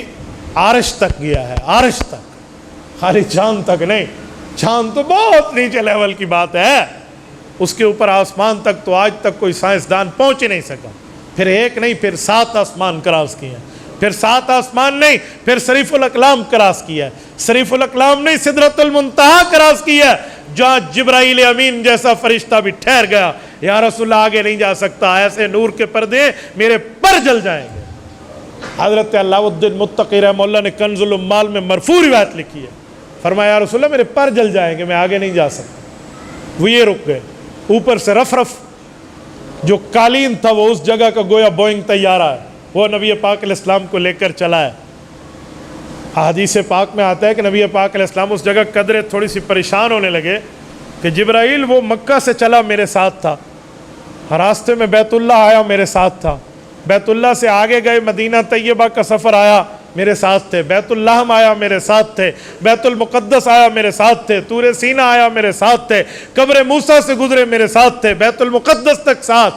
عرش تک گیا ہے، عرش تک، خالی چاند تک نہیں. چاند تو بہت نیچے لیول کی بات ہے، اس کے اوپر آسمان تک تو آج تک کوئی سائنسدان پہنچ ہی نہیں سکا. پھر ایک نہیں، پھر 7 آسمان کراس کیے ہیں. پھر 7 آسمان نہیں، پھر شریف الاقلام کراس کیا ہے. شریف الاقلام نہیں، سدرۃ المنتہا کراس کیا ہے، جہاں جبرائیل امین جیسا فرشتہ بھی ٹھہر گیا. یا رسول اللہ آگے نہیں جا سکتا، ایسے نور کے پردے میرے پر جل جائیں گے. حضرت علاء الدین متقی رحمہ اللہ نے کنز العمال میں مرفوع روایت لکھی ہے، فرمایا یا رسول اللہ میرے پر جل جائیں گے، میں آگے نہیں جا سکتا. وہ یہ رک گئے. اوپر سے رف رف جو قالین تھا وہ اس جگہ کا گویا بوئنگ طیارہ ہے، وہ نبی پاک علیہ السلام کو لے کر چلا ہے. احادیث پاک میں آتا ہے کہ نبی پاک علیہ السلام اس جگہ قدرے تھوڑی سی پریشان ہونے لگے کہ جبرائیل وہ مکہ سے چلا میرے ساتھ تھا، راستے میں بیت اللہ آیا میرے ساتھ تھا، بیت اللہ سے آگے گئے مدینہ طیبہ کا سفر آیا میرے ساتھ تھے، بیت اللحم آیا میرے ساتھ تھے، بیت المقدس آیا میرے ساتھ تھے، طور سینا آیا میرے ساتھ تھے، قبر موسیٰ سے گزرے میرے ساتھ تھے، بیت المقدس تک ساتھ،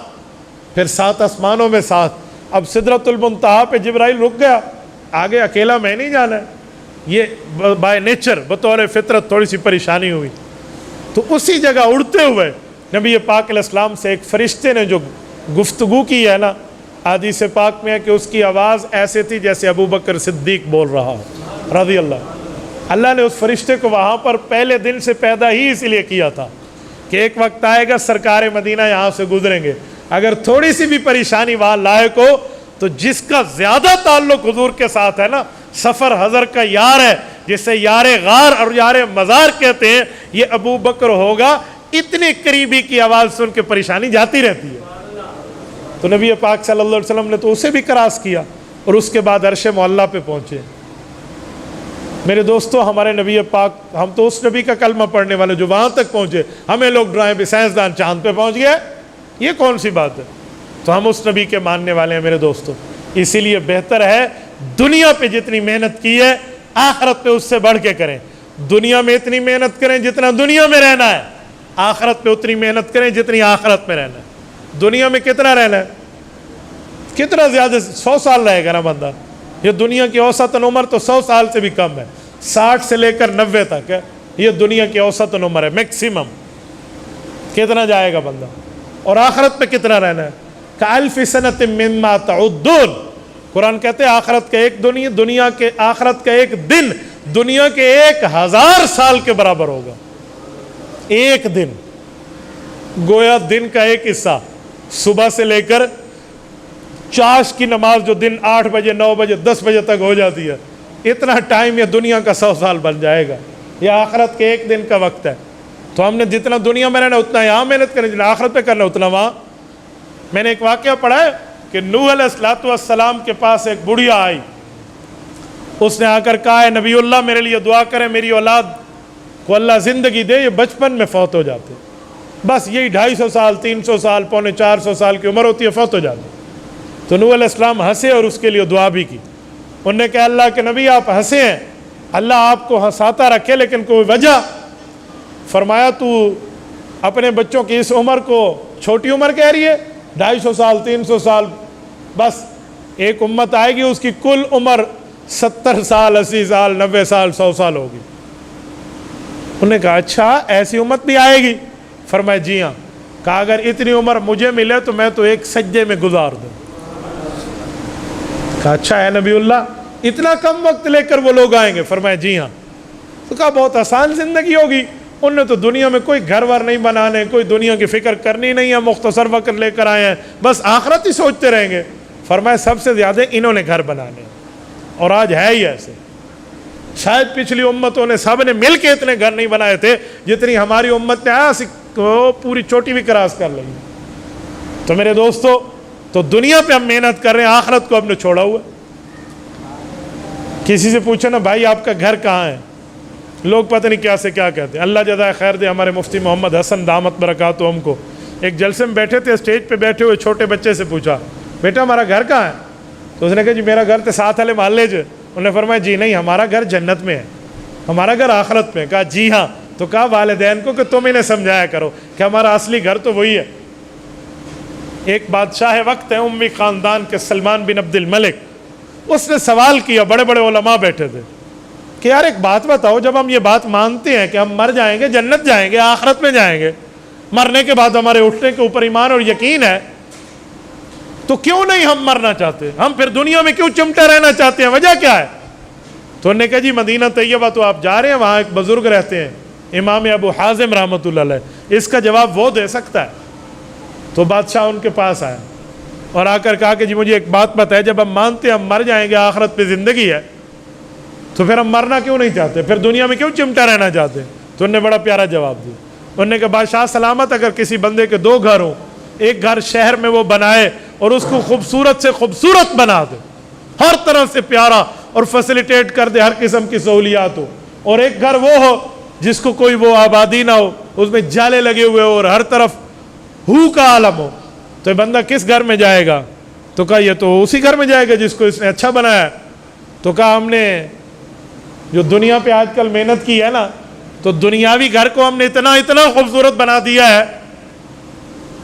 پھر 7 آسمانوں میں ساتھ. اب سدرۃ المنتہا پہ جبرائیل رک گیا، آگے اکیلا میں نہیں جانا ہے. یہ بائی نیچر بطور فطرت تھوڑی سی پریشانی ہوئی. تو اسی جگہ اڑتے ہوئے نبی پاک علیہ السلام سے ایک فرشتے نے جو گفتگو کی ہے نا، حدیث پاک میں ہے کہ اس کی آواز ایسے تھی جیسے ابو بکر صدیق بول رہا ہو رضی اللہ. اللہ نے اس فرشتے کو وہاں پر پہلے دن سے پیدا ہی اس لیے کیا تھا کہ ایک وقت آئے گا سرکار مدینہ یہاں سے گزریں گے، اگر تھوڑی سی بھی پریشانی وہاں لاحق ہو تو جس کا زیادہ تعلق حضور کے ساتھ ہے نا، سفر حضر کا یار ہے، جسے یار غار اور یار مزار کہتے ہیں، یہ ابو بکر ہوگا. اتنی قریبی کی آواز سن کے پریشانی جاتی رہتی ہے. تو نبی پاک صلی اللہ علیہ وسلم نے تو اسے بھی کراس کیا اور اس کے بعد عرش معلی پہ پہنچے. میرے دوستو ہمارے نبی پاک، ہم تو اس نبی کا کلمہ پڑھنے والے جو وہاں تک پہنچے. ہمیں لوگ ڈرائیں بھی سائنسدان چاند پہ پہنچ گئے، یہ کون سی بات ہے؟ تو ہم اس نبی کے ماننے والے ہیں میرے دوستو. اسی لیے بہتر ہے دنیا پہ جتنی محنت کی ہے آخرت پہ اس سے بڑھ کے کریں. دنیا میں اتنی محنت کریں جتنا دنیا میں رہنا ہے، آخرت پہ اتنی محنت کریں جتنی آخرت میں رہنا ہے. دنیا میں کتنا رہنا ہے؟ کتنا زیادہ 100 سال رہے گا نا بندہ. یہ دنیا کی اوسطاً عمر تو 100 سال سے بھی کم ہے، 60 سے لے کر 90 تک ہے. یہ دنیا کی اوسطاً عمر ہے میکسیمم. کتنا جائے گا بندہ؟ اور آخرت پہ کتنا رہنا ہے؟ کَأَلْفِ سَنَةٍ مِّمَّا تَعُدُّونَ. قرآن کہتے ہیں آخرت کا ایک دنیا کے آخرت کا ایک دن دنیا کے 1000 سال کے برابر ہوگا. ایک دن گویا دن کا ایک حصہ، صبح سے لے کر چاش کی نماز جو دن 8 بجے 9 بجے 10 بجے تک ہو جاتی ہے، اتنا ٹائم یہ دنیا کا 100 سال بن جائے گا. یہ آخرت کے ایک دن کا وقت ہے. تو ہم نے جتنا دنیا میں رہنا اتنا یہاں محنت کریں، جتنا آخرت پہ کرنا اتنا وہاں. میں نے ایک واقعہ پڑھا ہے کہ نوح علیہ السلام کے پاس ایک بڑھیا آئی، اس نے آ کر کہا ہے نبی اللہ میرے لیے دعا کریں، میری اولاد کو اللہ زندگی دے، یہ بچپن میں فوت ہو جاتے، بس یہی 250 سال 300 سال 450 سال کی عمر ہوتی ہے، فوت ہو جاتے. تو نوح علیہ السلام ہنسے اور اس کے لیے دعا بھی کی. انہوں نے کہا اللہ کے نبی آپ ہنسے ہیں، اللہ آپ کو ہنساتا رکھے، لیکن کوئی وجہ؟ فرمایا تو اپنے بچوں کی اس عمر کو چھوٹی عمر کہہ رہی ہے، 250 سال 300 سال، بس ایک امت آئے گی اس کی کل عمر 70 سال 80 سال 90 سال 100 سال ہوگی. انہوں نے کہا اچھا ایسی امت بھی آئے گی؟ فرمایا جی ہاں. کہا اگر اتنی عمر مجھے ملے تو میں تو ایک سجدے میں گزار دوں. کہا اچھا ہے نبی اللہ اتنا کم وقت لے کر وہ لوگ آئیں گے؟ فرمایا جی ہاں. تو کہا بہت آسان زندگی ہوگی. انہوں نے تو دنیا میں کوئی گھر ور نہیں بنانے، کوئی دنیا کی فکر کرنی نہیں ہے، مختصر وقت لے کر آئے ہیں، بس آخرت ہی سوچتے رہیں گے. فرمایا سب سے زیادہ انہوں نے گھر بنانے، اور آج ہے ہی ایسے. شاید پچھلی امتوں نے سب نے مل کے اتنے گھر نہیں بنائے تھے جتنی ہماری امت نے پوری چوٹی بھی کراس کر لگی. تو میرے دوستو تو دنیا پہ ہم محنت کر رہے ہیں، آخرت کو ہم نے چھوڑا ہوا. کسی سے پوچھو نا بھائی آپ کا گھر کہاں ہے، لوگ پتہ نہیں کیا سے کیا کہتے ہیں. اللہ جزائے خیر دے ہمارے مفتی محمد حسن دامت برکاتہم کو. ایک جلسے میں بیٹھے تھے, اسٹیج پہ بیٹھے ہوئے چھوٹے بچے سے پوچھا, بیٹا ہمارا گھر کہاں ہے؟ تو اس نے کہا جی میرا گھر تو ساتھ والے محلے جو. انہوں نے فرمایا جی نہیں, ہمارا گھر جنت میں ہے, ہمارا گھر آخرت میں. کہا جی ہاں. تو کہا والدین کو کہ تم انہیں سمجھایا کرو کہ ہمارا اصلی گھر تو وہی ہے. ایک بادشاہ وقت ہے اموی خاندان کے, سلمان بن عبد الملک, اس نے سوال کیا, بڑے بڑے علماء بیٹھے تھے, کہ یار ایک بات بتاؤ, جب ہم یہ بات مانتے ہیں کہ ہم مر جائیں گے, جنت جائیں گے, آخرت میں جائیں گے, مرنے کے بعد ہمارے اٹھنے کے اوپر ایمان اور یقین ہے, تو کیوں نہیں ہم مرنا چاہتے؟ ہم پھر دنیا میں کیوں چمٹے رہنا چاہتے ہیں؟ وجہ کیا ہے؟ تو انہوں نے کہا جی مدینہ طیبہ تو آپ جا رہے ہیں, وہاں ایک بزرگ رہتے ہیں امام ابو حازم رحمۃ اللہ علیہ, اس کا جواب وہ دے سکتا ہے. تو بادشاہ ان کے پاس آیا اور آ کر کہا کہ جی مجھے ایک بات بتائے, جب ہم مانتے ہیں ہم مر جائیں گے, آخرت پہ زندگی ہے, تو پھر ہم مرنا کیوں نہیں چاہتے, پھر دنیا میں کیوں چمٹا رہنا چاہتے ہیں؟ تو انہوں نے بڑا پیارا جواب دیا. انہوں نے کہا بادشاہ سلامت, اگر کسی بندے کے 2 گھر ہوں, ایک گھر شہر میں وہ بنائے اور اس کو خوبصورت سے خوبصورت بنا دے, ہر طرح سے پیارا, اور فیسیلیٹیٹ کر دے, ہر قسم کی سہولیات ہو, اور ایک گھر وہ ہو جس کو کوئی وہ آبادی نہ ہو, اس میں جالے لگے ہوئے ہو اور ہر طرف ہو کا عالم ہو, تو یہ بندہ کس گھر میں جائے گا؟ تو کہا یہ تو اسی گھر میں جائے گا جس کو اس نے اچھا بنایا ہے. تو کہا ہم نے جو دنیا پہ آج کل محنت کی ہے نا, تو دنیاوی گھر کو ہم نے اتنا خوبصورت بنا دیا ہے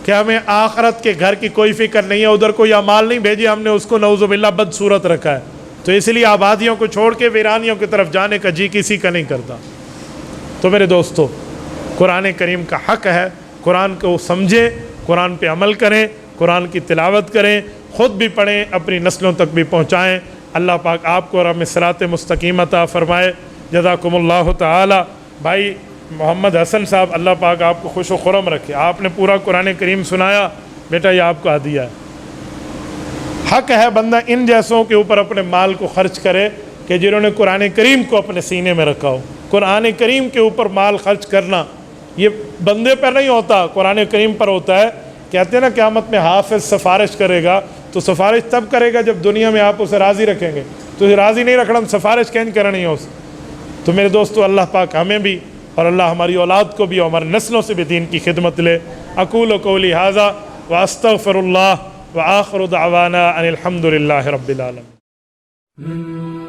کہ ہمیں آخرت کے گھر کی کوئی فکر نہیں ہے, ادھر کوئی اعمال نہیں بھیجے ہم نے, اس کو نعوذ باللہ بدصورت رکھا ہے. تو اس لیے آبادیوں کو چھوڑ کے ویرانیوں کی طرف جانے کا جی کسی کا نہیں کرتا. تو میرے دوستو, قرآن کریم کا حق ہے, قرآن کو سمجھیں, قرآن پہ عمل کریں, قرآن کی تلاوت کریں, خود بھی پڑھیں, اپنی نسلوں تک بھی پہنچائیں. اللہ پاک آپ کو اور ہمیں صراط مستقیم عطا فرمائے. جزاکم اللہ تعالی. بھائی محمد حسن صاحب, اللہ پاک آپ کو خوش و خرم رکھے, آپ نے پورا قرآن کریم سنایا, بیٹا یہ آپ کو ہدیہ ہے. حق ہے بندہ ان جیسوں کے اوپر اپنے مال کو خرچ کرے کہ جنہوں نے قرآن کریم کو اپنے سینے میں رکھا ہو. قرآن کریم کے اوپر مال خرچ کرنا یہ بندے پر نہیں ہوتا, قرآن کریم پر ہوتا ہے. کہتے ہیں نا قیامت میں حافظ سفارش کرے گا, تو سفارش تب کرے گا جب دنیا میں آپ اسے راضی رکھیں گے. تو اسے راضی نہیں رکھنا, سفارش کہیں کرنی ہے اسے. تو میرے دوستو, اللہ پاک ہمیں بھی اور اللہ ہماری اولاد کو بھی اور ہماری نسلوں سے بھی دین کی خدمت لے. اقول قولی ھذا واستغفر اللہ وآخر دعوانا ان الحمد للہ رب العالمین.